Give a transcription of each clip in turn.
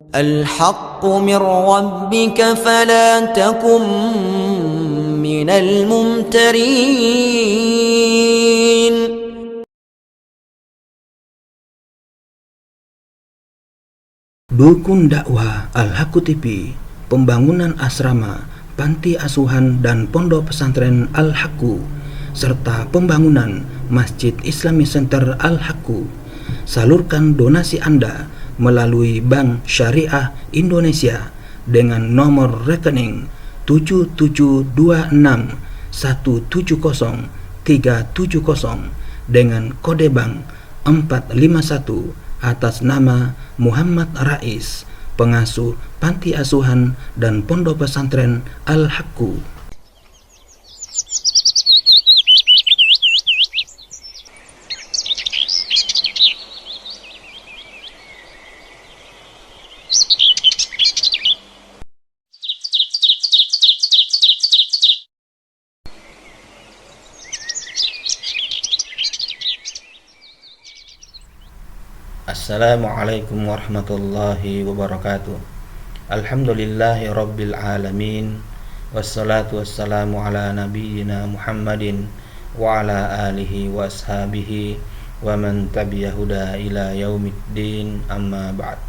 الحق من ربك فلا تكن من الممترين. Dukun dakwah Al-Haqqu TV, pembangunan asrama, panti asuhan dan pondok pesantren Al-Haqqu, serta pembangunan Masjid Islamic Center Al-Haqqu. Salurkan donasi Anda melalui Bank Syariah Indonesia dengan nomor rekening 7726170370 dengan kode bank 451 atas nama Muhammad Rais, pengasuh panti asuhan dan pondok pesantren Al-Haqqu. Assalamualaikum warahmatullahi wabarakatuh. Alhamdulillahi rabbil alamin. Wassalatu wassalamu ala nabiyyina Muhammadin wa ala alihi wa ashabihi wa man tabi'ahuda ila yaumiddin, amma ba'd.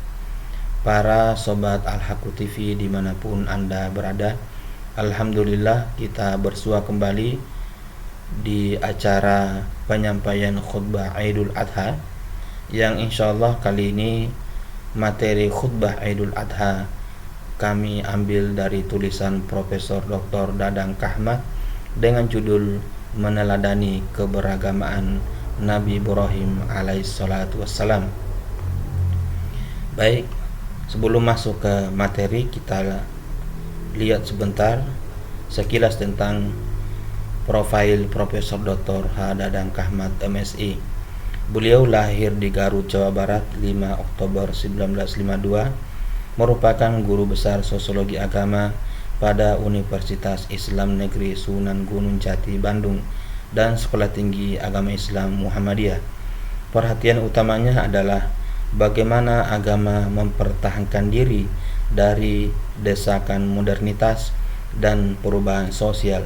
Para sobat Al-Haqqu TV dimanapun Anda berada, alhamdulillah kita bersua kembali di acara penyampaian khutbah Idul Adha, yang insyaallah kali ini materi khutbah Idul Adha kami ambil dari tulisan Profesor Dr. Dadang Kahmat dengan judul Meneladani Keberagamaan Nabi Ibrahim alaihissalatu wassalam. Baik, sebelum masuk ke materi, kita lihat sebentar sekilas tentang profil Profesor Dr. Dadang Kahmat MSI. Beliau lahir di Garut, Jawa Barat 5 Oktober 1952, merupakan guru besar sosiologi agama pada Universitas Islam Negeri Sunan Gunung Jati, Bandung, dan Sekolah Tinggi Agama Islam Muhammadiyah. Perhatian utamanya adalah bagaimana agama mempertahankan diri dari desakan modernitas dan perubahan sosial.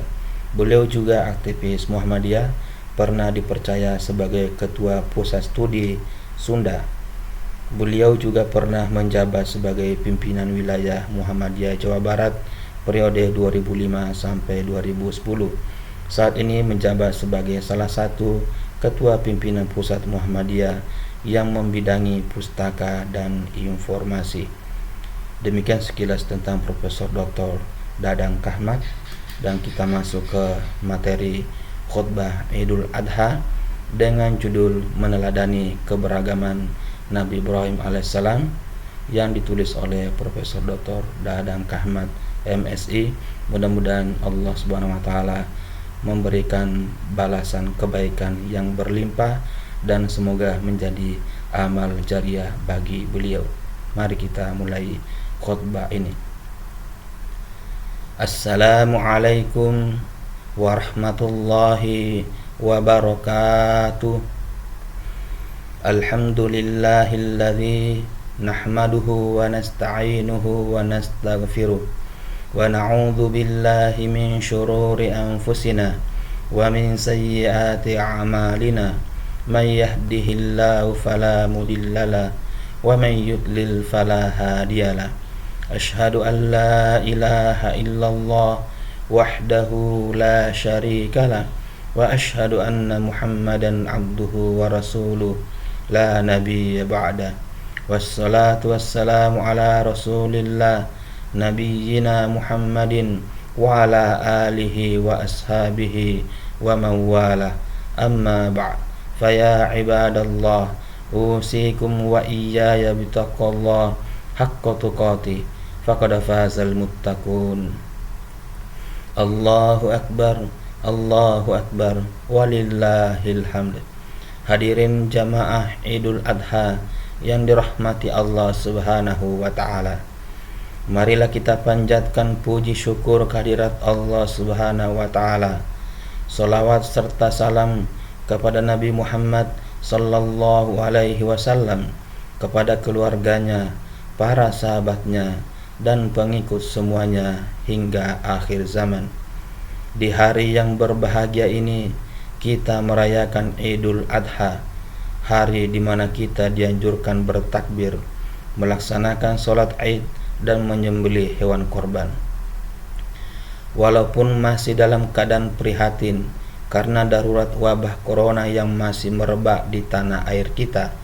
Beliau juga aktivis Muhammadiyah, pernah dipercaya sebagai Ketua Pusat Studi Sunda. Beliau juga pernah menjabat sebagai pimpinan wilayah Muhammadiyah Jawa Barat periode 2005 sampai 2010. Saat ini menjabat sebagai salah satu Ketua Pimpinan Pusat Muhammadiyah yang membidangi pustaka dan informasi. Demikian sekilas tentang Profesor Dr. Dadang Kahmat, dan kita masuk ke materi khutbah Idul Adha dengan judul Meneladani Keberagaman Nabi Ibrahim alaihissalam, yang ditulis oleh Profesor Dr. Dadang Kahmat MSI. Mudah-mudahan Allah Subhanahu wa taala memberikan balasan kebaikan yang berlimpah dan semoga menjadi amal jariah bagi beliau. Mari kita mulai khutbah ini. Assalamualaikum warahmatullahi wabarakatuh. Alhamdulillahilladzi nahmaduhu wa nasta'inuhu wa nastaghfiruh wa na'udzu billahi min syururi anfusina wa min sayyiati a'malina. May yahdihillahu fala mudhillalah wa may yudlil fala hadiyalah. Asyhadu an la ilaha illallah wahdahu la syarikalah wa asyhadu anna Muhammadan abduhu wa rasuluh la nabiyya ba'da. Wassalatu wassalamu ala rasulillah nabiyyina Muhammadin wa ala alihi wa ashabihi wa man wala, amma ba'd. Faya ibadallah, usikum wa iyaya bitaqwallah haqqa tuqatih, faqad fazal muttaqun. Allahu Akbar, Allahu Akbar, walillahil hamd. Hadirin jamaah Idul Adha yang dirahmati Allah Subhanahu wa taala, marilah kita panjatkan puji syukur kehadirat Allah Subhanahu wa taala. Salawat serta salam kepada Nabi Muhammad sallallahu alaihi wasallam, kepada keluarganya, para sahabatnya, dan pengikut semuanya hingga akhir zaman. Di hari yang berbahagia ini kita merayakan Idul Adha, hari di mana kita dianjurkan bertakbir, melaksanakan sholat Id, dan menyembelih hewan korban. Walaupun masih dalam keadaan prihatin karena darurat wabah corona yang masih merebak di tanah air kita,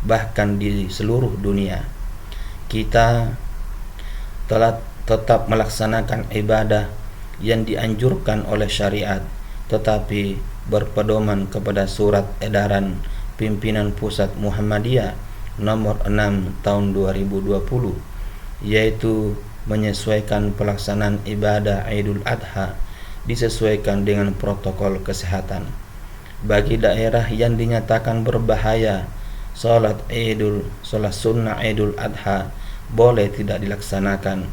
bahkan di seluruh dunia, kita telah tetap melaksanakan ibadah yang dianjurkan oleh syariat, tetapi berpedoman kepada surat edaran pimpinan pusat Muhammadiyah nomor 6 tahun 2020, yaitu menyesuaikan pelaksanaan ibadah Idul Adha disesuaikan dengan protokol kesehatan. Bagi daerah yang dinyatakan berbahaya, sholat sunnah Idul Adha boleh tidak dilaksanakan,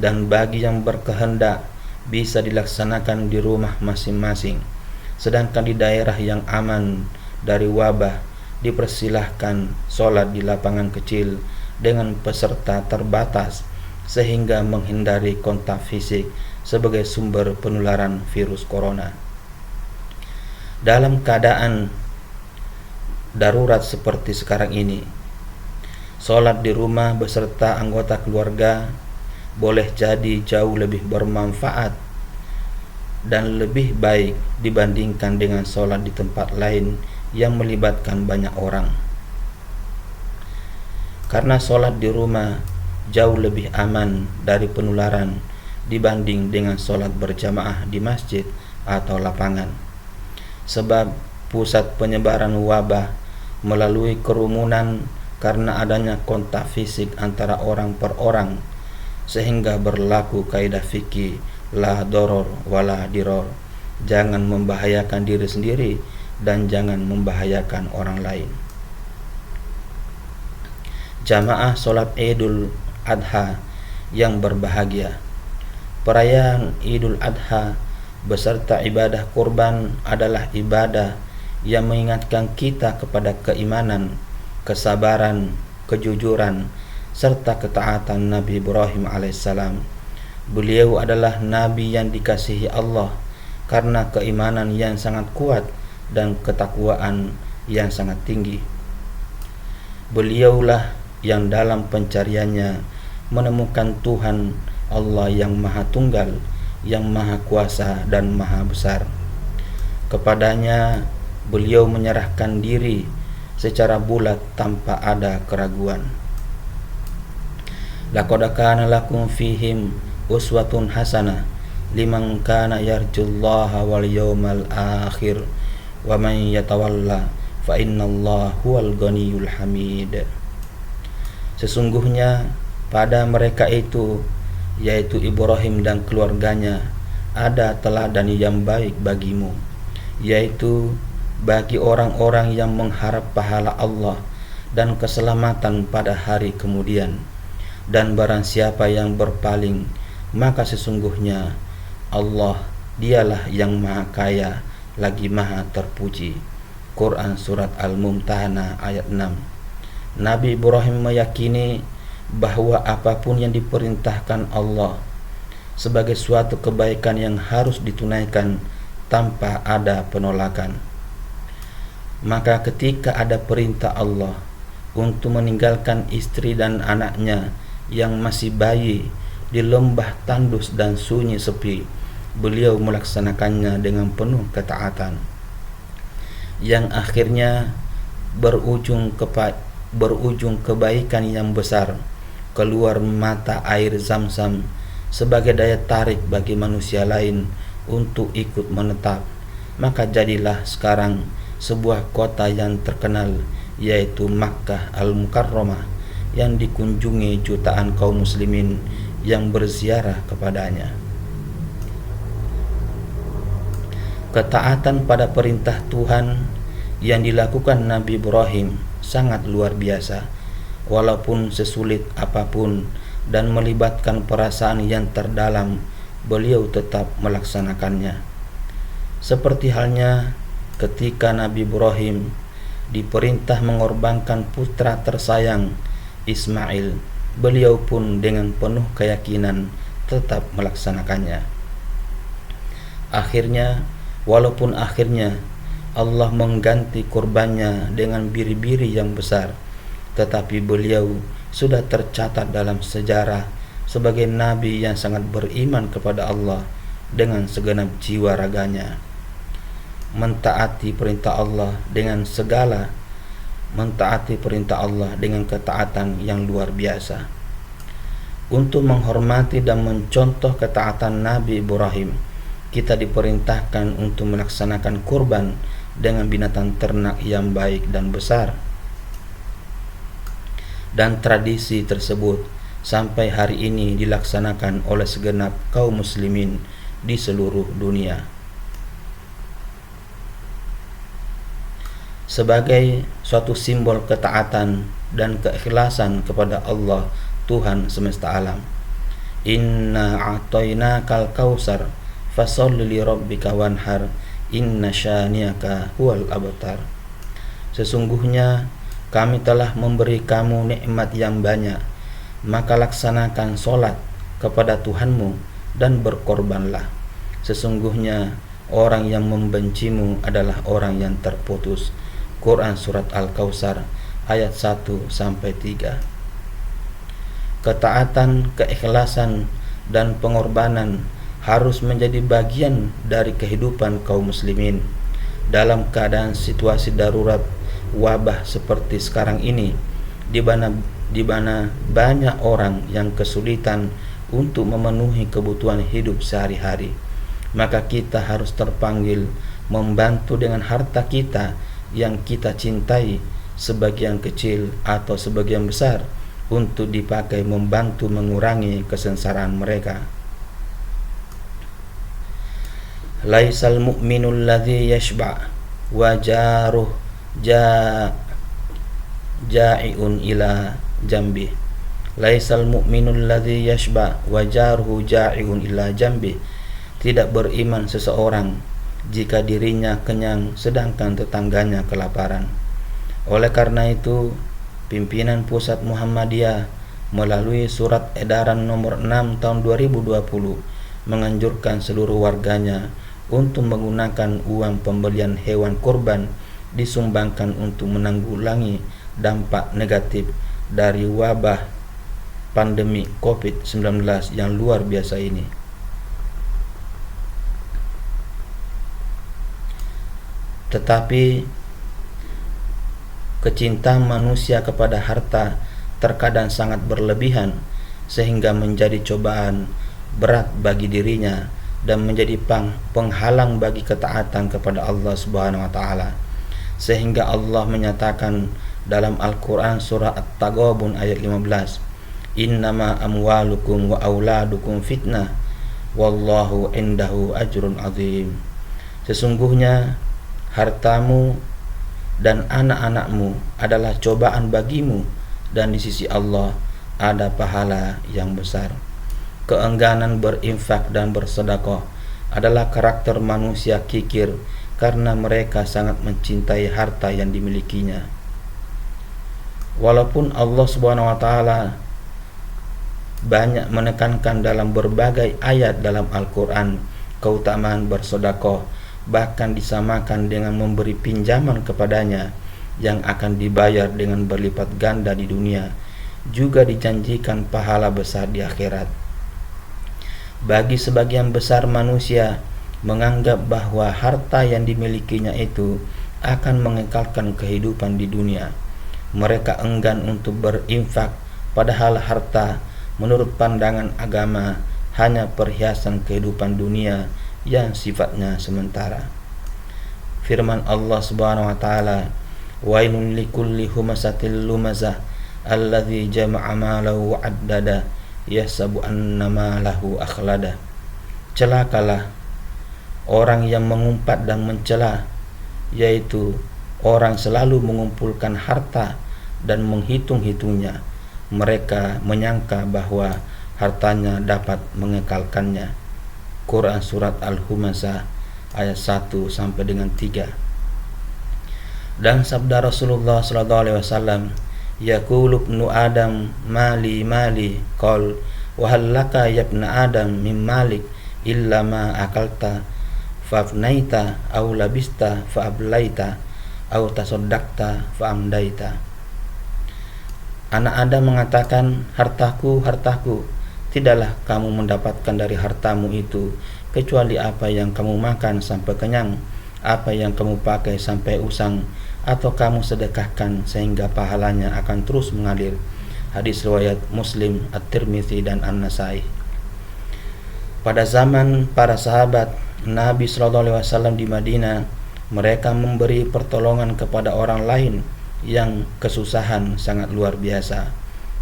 dan bagi yang berkehendak bisa dilaksanakan di rumah masing-masing. Sedangkan di daerah yang aman dari wabah dipersilahkan sholat di lapangan kecil dengan peserta terbatas, sehingga menghindari kontak fisik sebagai sumber penularan virus corona. Dalam keadaan darurat seperti sekarang ini, sholat di rumah beserta anggota keluarga boleh jadi jauh lebih bermanfaat dan lebih baik dibandingkan dengan sholat di tempat lain yang melibatkan banyak orang. Karena sholat di rumah jauh lebih aman dari penularan dibanding dengan sholat berjamaah di masjid atau lapangan. Sebab pusat penyebaran wabah melalui kerumunan karena adanya kontak fisik antara orang per orang, sehingga berlaku kaidah fikih la doror wala diror, jangan membahayakan diri sendiri dan jangan membahayakan orang lain. Jamaah sholat Idul Adha yang berbahagia, perayaan Idul Adha beserta ibadah kurban adalah ibadah yang mengingatkan kita kepada keimanan, kesabaran, kejujuran, serta ketaatan Nabi Ibrahim alaihissalam. Beliau adalah Nabi yang dikasihi Allah karena keimanan yang sangat kuat dan ketakwaan yang sangat tinggi. Beliaulah yang dalam pencariannya menemukan Tuhan Allah yang Maha Tunggal, yang Maha Kuasa dan Maha Besar. Kepadanya beliau menyerahkan diri secara bulat tanpa ada keraguan. Laqad kana lakum fihim uswatun hasanah liman kana yarjullaha wal yawmal akhir wa man yatawalla fa innallaha huwal ghaniyyul hamid. Sesungguhnya pada mereka itu, yaitu Ibrahim dan keluarganya, ada teladan yang baik bagimu, yaitu bagi orang-orang yang mengharap pahala Allah dan keselamatan pada hari kemudian. Dan barang siapa yang berpaling, maka sesungguhnya Allah dialah yang maha kaya lagi maha terpuji. Quran Surat Al-Mumtahanah ayat 6. Nabi Ibrahim meyakini bahwa apapun yang diperintahkan Allah sebagai suatu kebaikan yang harus ditunaikan tanpa ada penolakan. Maka ketika ada perintah Allah untuk meninggalkan istri dan anaknya yang masih bayi di lembah tandus dan sunyi sepi, beliau melaksanakannya dengan penuh ketaatan, yang akhirnya berujung kebaikan yang besar, keluar mata air Zam-Zam sebagai daya tarik bagi manusia lain untuk ikut menetap. Maka jadilah sekarang sebuah kota yang terkenal, yaitu Makkah Al-Mukarramah, yang dikunjungi jutaan kaum muslimin yang berziarah kepadanya. Ketaatan pada perintah Tuhan yang dilakukan Nabi Ibrahim sangat luar biasa, walaupun sesulit apapun dan melibatkan perasaan yang terdalam, beliau tetap melaksanakannya. Seperti halnya ketika Nabi Ibrahim diperintah mengorbankan putra tersayang Ismail beliau pun dengan penuh keyakinan tetap melaksanakannya. Walaupun akhirnya Allah mengganti kurbannya dengan biri-biri yang besar, tetapi beliau sudah tercatat dalam sejarah sebagai nabi yang sangat beriman kepada Allah dengan segenap jiwa raganya, mentaati perintah Allah dengan ketaatan yang luar biasa. Untuk menghormati dan mencontoh ketaatan Nabi Ibrahim, kita diperintahkan untuk melaksanakan kurban dengan binatang ternak yang baik dan besar. Dan tradisi tersebut sampai hari ini dilaksanakan oleh segenap kaum muslimin di seluruh dunia. Sebagai suatu simbol ketaatan dan keikhlasan kepada Allah Tuhan semesta alam. Inna a'tainakal kausar fasholli li rabbika wanhar inna syani'aka huwal abtar. Sesungguhnya kami telah memberi kamu nikmat yang banyak, maka laksanakan solat kepada Tuhanmu dan berkorbanlah. Sesungguhnya orang yang membencimu adalah orang yang terputus. Quran Surat Al-Kautsar ayat 1-3. Ketaatan, keikhlasan, dan pengorbanan harus menjadi bagian dari kehidupan kaum muslimin. Dalam keadaan situasi darurat wabah seperti sekarang ini, di mana banyak orang yang kesulitan untuk memenuhi kebutuhan hidup sehari-hari, maka kita harus terpanggil membantu dengan harta kita yang kita cintai, sebagian kecil atau sebagian besar, untuk dipakai membantu mengurangi kesengsaraan mereka. Laisal mu'minul ladzi yashba' wa jaruh ja'iun ila jambi. Laisal mu'minul ladzi yashba' wa jaruhu ja'iun ila jambi. Tidak beriman seseorang jika dirinya kenyang sedangkan tetangganya kelaparan. Oleh karena itu, pimpinan pusat Muhammadiyah melalui surat edaran nomor 6 tahun 2020 menganjurkan seluruh warganya untuk menggunakan uang pembelian hewan kurban disumbangkan untuk menanggulangi dampak negatif dari wabah pandemi COVID-19 yang luar biasa ini. Tetapi kecintaan manusia kepada harta terkadang sangat berlebihan sehingga menjadi cobaan berat bagi dirinya dan menjadi penghalang bagi ketaatan kepada Allah Subhanahu wa taala. Sehingga Allah menyatakan dalam Al-Qur'an surah At-Taghabun ayat 15, "Innama amwalukum wa auladukum fitnah wallahu indahu ajrun azim." Sesungguhnya hartamu dan anak-anakmu adalah cobaan bagimu, dan di sisi Allah ada pahala yang besar. Keengganan berinfak dan bersedekah adalah karakter manusia kikir karena mereka sangat mencintai harta yang dimilikinya. Walaupun Allah Subhanahu wa taala banyak menekankan dalam berbagai ayat dalam Al-Qur'an keutamaan bersedekah, bahkan disamakan dengan memberi pinjaman kepadanya yang akan dibayar dengan berlipat ganda di dunia, juga dijanjikan pahala besar di akhirat. Bagi sebagian besar manusia menganggap bahwa harta yang dimilikinya itu akan mengekalkan kehidupan di dunia. Mereka enggan untuk berinfak, padahal harta menurut pandangan agama hanya perhiasan kehidupan dunia yang sifatnya sementara. Firman Allah Subhanahu wa taala, "Wailun likulli humazatil lumazah alladzi jama'a malahu wa 'addada yahsabu anna malahu akhlada." Celakalah orang yang mengumpat dan mencela, yaitu orang selalu mengumpulkan harta dan menghitung-hitungnya. Mereka menyangka bahwa hartanya dapat mengekalkannya. Quran Surat Al-Humazah ayat 1-3. Dan sabda Rasulullah SAW, Yaqulu ibnu Adam mali mali qal wa hal laka ya ibna Adam min malik illa ma akalta fafnaita aw labista fa ablaita aw tasaddaqta fa amdaita. Anak Adam mengatakan, hartaku, hartaku, tidaklah kamu mendapatkan dari hartamu itu kecuali apa yang kamu makan sampai kenyang, apa yang kamu pakai sampai usang, atau kamu sedekahkan sehingga pahalanya akan terus mengalir. Hadis riwayat Muslim, At-Tirmidzi dan An-Nasai. Pada zaman para sahabat Nabi SAW di Madinah, mereka memberi pertolongan kepada orang lain yang kesusahan sangat luar biasa.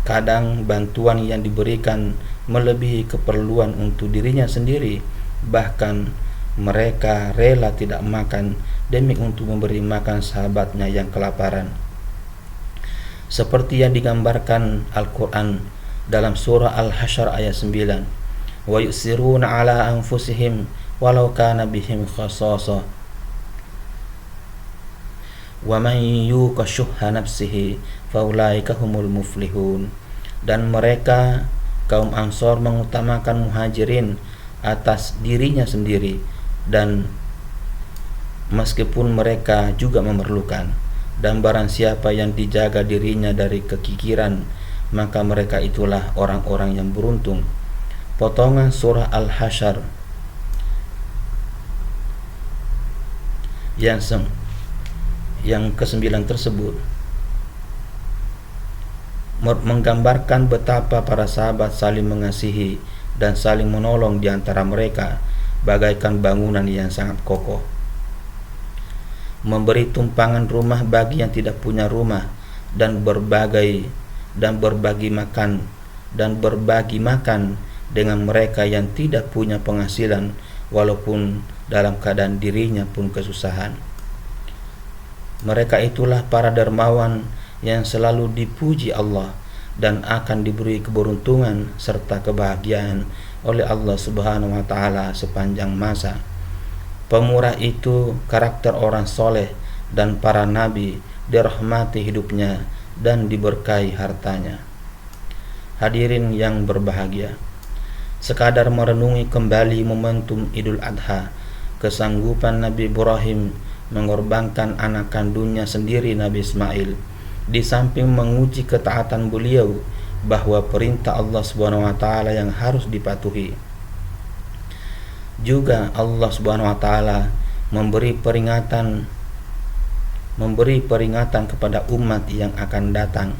Kadang bantuan yang diberikan melebihi keperluan untuk dirinya sendiri, bahkan mereka rela tidak makan demi untuk memberi makan sahabatnya yang kelaparan. Seperti yang digambarkan Al-Quran dalam surah Al-Hasyr ayat 9, wa yusiruna ala anfusihim walau kana bihim khasasah wa man yuqa syuhha nafsihi faulaika humul muflihun. Dan mereka kaum Ansor mengutamakan Muhajirin atas dirinya sendiri, dan meskipun mereka juga memerlukan. Dan barang siapa yang dijaga dirinya dari kekikiran, maka mereka itulah orang-orang yang beruntung. Potongan surah Al-Hasyr yang ke-9 tersebut menggambarkan betapa para sahabat saling mengasihi dan saling menolong di antara mereka, bagaikan bangunan yang sangat kokoh. Memberi tumpangan rumah bagi yang tidak punya rumah, dan berbagi makan dengan mereka yang tidak punya penghasilan, walaupun dalam keadaan dirinya pun kesusahan. Mereka itulah para dermawan yang selalu dipuji Allah dan akan diberi keberuntungan serta kebahagiaan oleh Allah Subhanahu wa taala sepanjang masa. Pemurah itu karakter orang soleh, dan para nabi dirahmati hidupnya dan diberkahi hartanya. Hadirin yang berbahagia, sekadar merenungi kembali momentum Idul Adha, kesanggupan Nabi Ibrahim mengorbankan anak kandungnya sendiri, Nabi Ismail, di samping menguji ketaatan beliau bahwa perintah Allah Subhanahu wa taala yang harus dipatuhi. Juga Allah Subhanahu wa taala memberi peringatan kepada umat yang akan datang,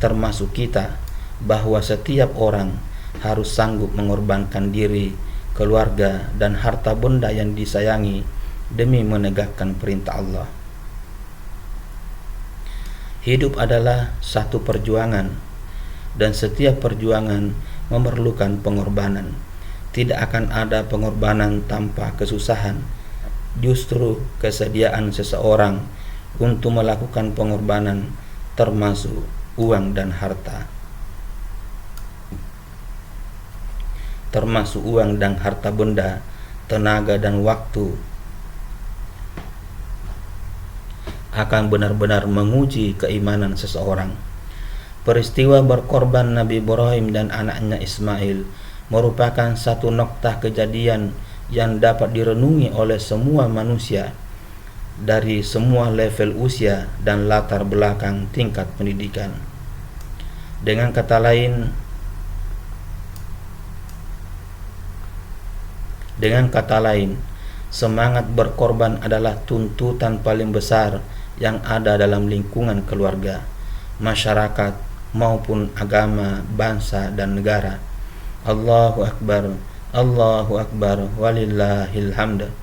termasuk kita, bahwa setiap orang harus sanggup mengorbankan diri, keluarga, dan harta benda yang disayangi demi menegakkan perintah Allah. Hidup adalah satu perjuangan, dan setiap perjuangan memerlukan pengorbanan. Tidak akan ada pengorbanan tanpa kesusahan. Justru kesediaan seseorang untuk melakukan pengorbanan, termasuk uang dan harta, benda, tenaga dan waktu, akan benar-benar menguji keimanan seseorang. Peristiwa berkorban Nabi Ibrahim dan anaknya Ismail merupakan satu noktah kejadian yang dapat direnungi oleh semua manusia dari semua level usia dan latar belakang tingkat pendidikan. Dengan kata lain, semangat berkorban adalah tuntutan paling besar yang ada dalam lingkungan keluarga, masyarakat, maupun agama, bangsa, dan negara. Allahu Akbar, Allahu Akbar, walillahil hamd.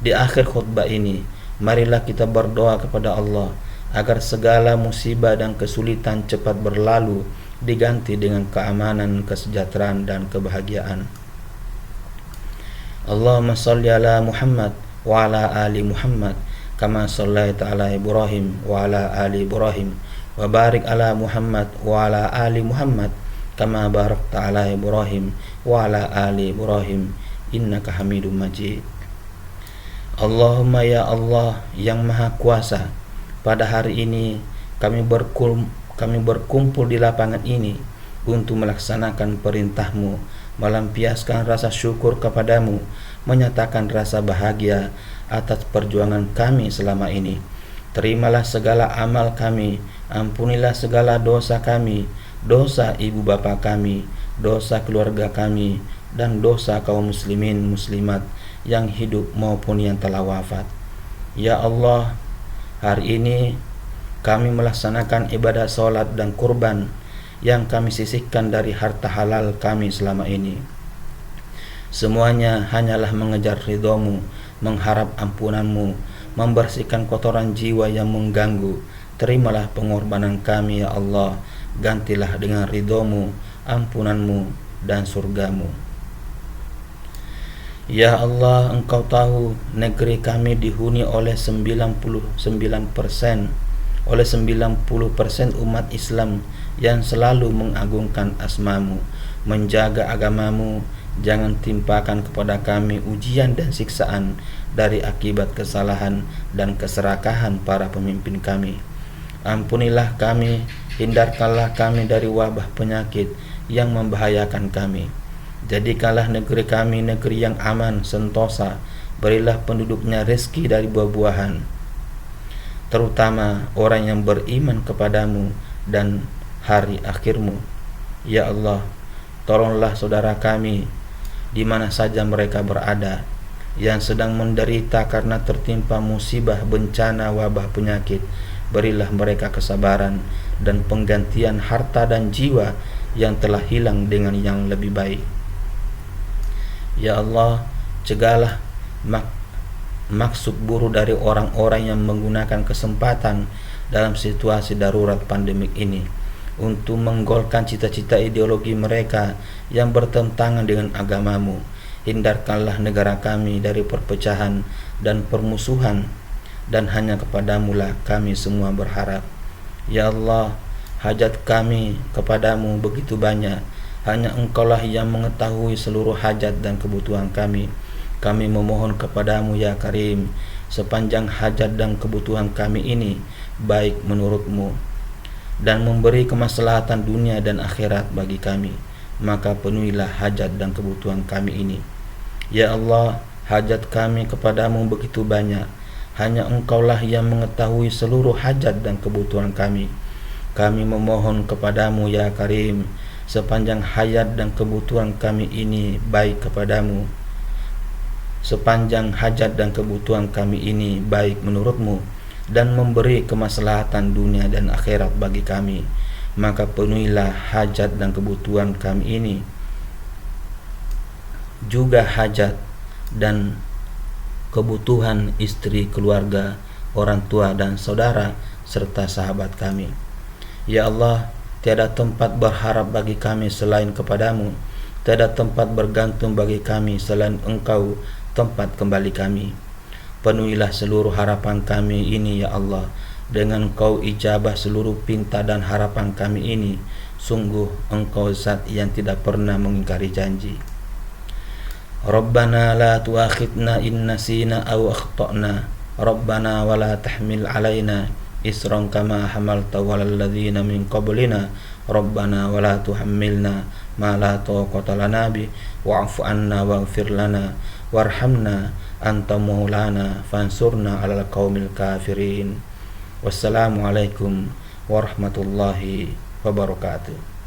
Di akhir khutbah ini, marilah kita berdoa kepada Allah agar segala musibah dan kesulitan cepat berlalu, diganti dengan keamanan, kesejahteraan, dan kebahagiaan. Allahumma salli ala Muhammad wa ala ali Muhammad kama sallaita ala Ibrahim wa ala ali Ibrahim, wa barik ala Muhammad wa ala ali Muhammad kama barakta ala Ibrahim wa ala ali Ibrahim innaka Hamidum Majid. Allahumma ya Allah yang Maha Kuasa, pada hari ini kami kami berkumpul di lapangan ini untuk melaksanakan perintah-Mu, melampiaskan rasa syukur kepadamu, menyatakan rasa bahagia atas perjuangan kami selama ini. Terimalah segala amal kami, ampunilah segala dosa kami, dosa ibu bapa kami, dosa keluarga kami, dan dosa kaum muslimin muslimat yang hidup maupun yang telah wafat. Ya Allah, hari ini kami melaksanakan ibadah salat dan kurban yang kami sisihkan dari harta halal kami selama ini. Semuanya hanyalah mengejar ridho-Mu, mengharap ampunan-Mu, membersihkan kotoran jiwa yang mengganggu. Terimalah pengorbanan kami ya Allah, gantilah dengan ridho-Mu, ampunan-Mu, dan surga-Mu. Ya Allah, Engkau tahu negeri kami dihuni oleh 90% umat Islam yang selalu mengagungkan asma-Mu, menjaga agama-Mu. Jangan timpakan kepada kami ujian dan siksaan dari akibat kesalahan dan keserakahan para pemimpin kami. Ampunilah kami, hindarkanlah kami dari wabah penyakit yang membahayakan kami. Jadikanlah negeri kami negeri yang aman, sentosa. Berilah penduduknya rezeki dari buah-buahan, terutama orang yang beriman kepadamu dan hari akhir-Mu. Ya Allah, tolonglah saudara kami di mana saja mereka berada yang sedang menderita karena tertimpa musibah, bencana, wabah penyakit. Berilah mereka kesabaran dan penggantian harta dan jiwa yang telah hilang dengan yang lebih baik. Ya Allah, cegahlah maksud buruk dari orang-orang yang menggunakan kesempatan dalam situasi darurat pandemik ini untuk menggolkan cita-cita ideologi mereka yang bertentangan dengan agama-Mu. Hindarkanlah negara kami dari perpecahan dan permusuhan, dan hanya kepadamu lah kami semua berharap. Ya Allah, hajat kami kepadamu begitu banyak, hanya Engkaulah yang mengetahui seluruh hajat dan kebutuhan kami. Kami memohon kepadamu ya Karim, sepanjang hajat dan kebutuhan kami ini baik menurut-Mu dan memberi kemaslahatan dunia dan akhirat bagi kami, maka penuhilah hajat dan kebutuhan kami ini. Ya Allah, hajat kami kepadamu begitu banyak, hanya Engkaulah yang mengetahui seluruh hajat dan kebutuhan kami. Kami memohon kepadamu ya Karim, sepanjang hayat dan kebutuhan kami ini baik kepadamu, sepanjang hajat dan kebutuhan kami ini baik menurut-Mu dan memberi kemaslahatan dunia dan akhirat bagi kami, maka penuhilah hajat dan kebutuhan kami ini, juga hajat dan kebutuhan istri, keluarga, orang tua dan saudara serta sahabat kami. Ya Allah, tiada tempat berharap bagi kami selain kepadamu, tiada tempat bergantung bagi kami selain Engkau tempat kembali kami. Penuhilah seluruh harapan kami ini ya Allah, dengan Kau ijabah seluruh pinta dan harapan kami ini. Sungguh Engkau zat yang tidak pernah mengingkari janji. Rabbana la tuakhidna in nasina aw akhtana, Rabbana wa la tahmil alaina isran kama hamalta walal ladzina min qablina, Rabbana wa la tuhammilna ma la taqata lana bi, wa'fu anna waghfir lana warhamna anta maulana fansurna 'alal qaumil kafirin. Wassalamualaikum warahmatullahi wabarakatuh.